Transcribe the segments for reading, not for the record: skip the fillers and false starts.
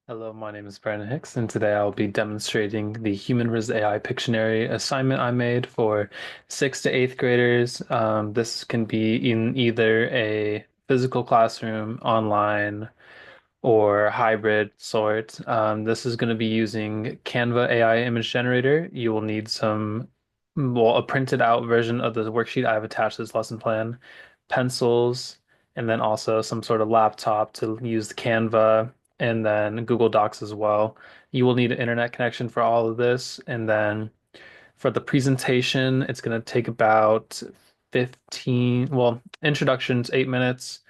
Hello, my name is Brandon Hicks, and today I'll be demonstrating the Human vs. AI Pictionary assignment I made for sixth to eighth graders. This can be in either a physical classroom, online, or hybrid sort. This is going to be using Canva AI image generator. You will need a printed out version of the worksheet I have attached to this lesson plan, pencils, and then also some sort of laptop to use the Canva, and then Google Docs as well. You will need an internet connection for all of this, and then for the presentation, it's going to take about 15, well, introduction's 8 minutes.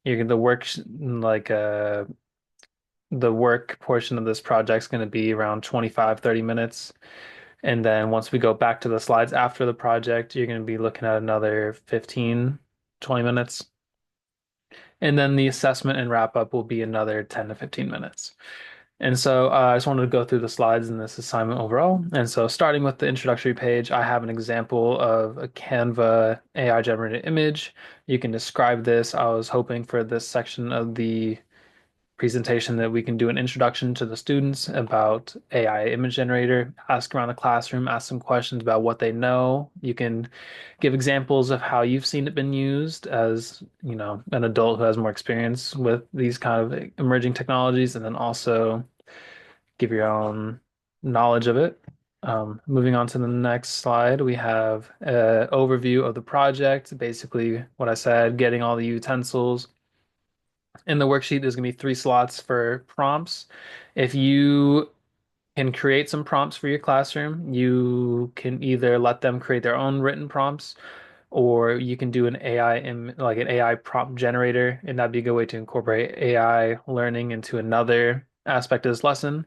You're gonna the work like the work portion of this project is going to be around 25-30 minutes. And then once we go back to the slides after the project, you're going to be looking at another 15-20 minutes. And then the assessment and wrap up will be another 10 to 15 minutes. And so I just wanted to go through the slides in this assignment overall. And so starting with the introductory page, I have an example of a Canva AI generated image. You can describe this. I was hoping for this section of the presentation that we can do an introduction to the students about AI image generator, ask around the classroom, ask some questions about what they know. You can give examples of how you've seen it been used as, an adult who has more experience with these kind of emerging technologies, and then also give your own knowledge of it. Moving on to the next slide, we have an overview of the project, basically what I said, getting all the utensils. In the worksheet, there's going to be 3 slots for prompts. If you can create some prompts for your classroom, you can either let them create their own written prompts, or you can do an like an AI prompt generator, and that'd be a good way to incorporate AI learning into another aspect of this lesson.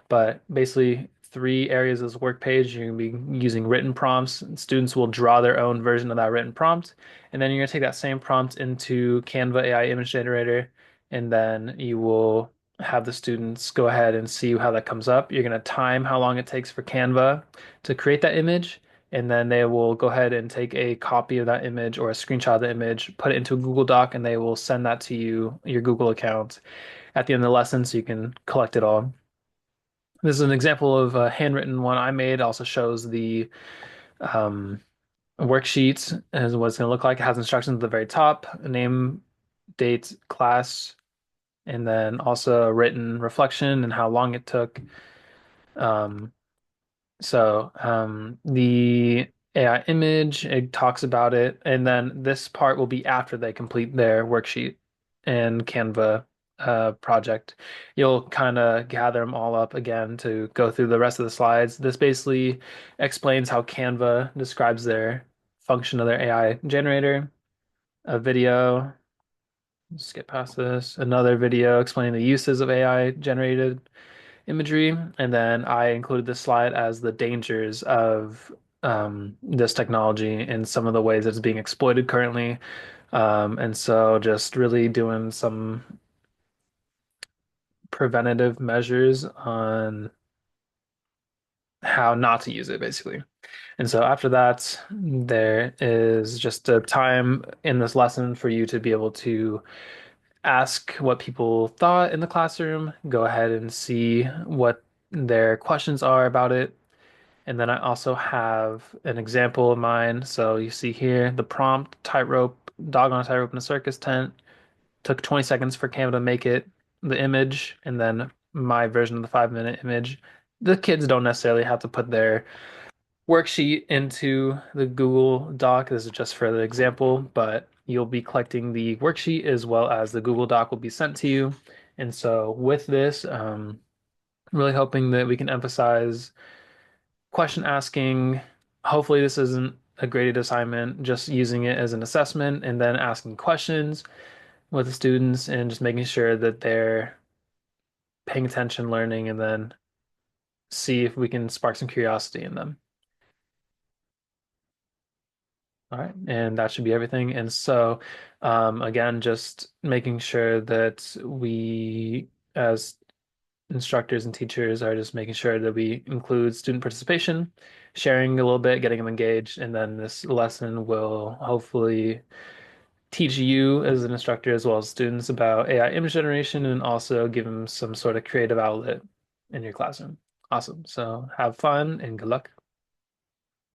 But basically, 3 areas of this work page, you're going to be using written prompts. Students will draw their own version of that written prompt, and then you're going to take that same prompt into Canva AI image generator, and then you will have the students go ahead and see how that comes up. You're going to time how long it takes for Canva to create that image, and then they will go ahead and take a copy of that image or a screenshot of the image, put it into a Google Doc, and they will send that to you, your Google account, at the end of the lesson so you can collect it all. This is an example of a handwritten one I made. It also shows the um, worksheet as what it's going to look like. It has instructions at the very top, a name, date, class, and then also a written reflection and how long it took. Um, the AI image, it talks about it, and then this part will be after they complete their worksheet and Canva project. You'll kind of gather them all up again to go through the rest of the slides. This basically explains how Canva describes their function of their AI generator, a video, skip past this, another video explaining the uses of AI generated imagery, and then I included this slide as the dangers of this technology and some of the ways it's being exploited currently. And so just really doing some preventative measures on how not to use it, basically. And so after that, there is just a time in this lesson for you to be able to ask what people thought in the classroom, go ahead and see what their questions are about it. And then I also have an example of mine. So you see here the prompt tightrope, dog on a tightrope in a circus tent. Took 20 seconds for Canva to make it the image, and then my version of the 5 minute image. The kids don't necessarily have to put their worksheet into the Google Doc. This is just for the example, but you'll be collecting the worksheet as well as the Google Doc will be sent to you. And so with this, really hoping that we can emphasize question asking. Hopefully, this isn't a graded assignment, just using it as an assessment and then asking questions with the students and just making sure that they're paying attention, learning, and then see if we can spark some curiosity in them. All right, and that should be everything. And so, again, just making sure that we, as instructors and teachers, are just making sure that we include student participation, sharing a little bit, getting them engaged, and then this lesson will hopefully teach you as an instructor as well as students about AI image generation and also give them some sort of creative outlet in your classroom. Awesome. So have fun and good luck.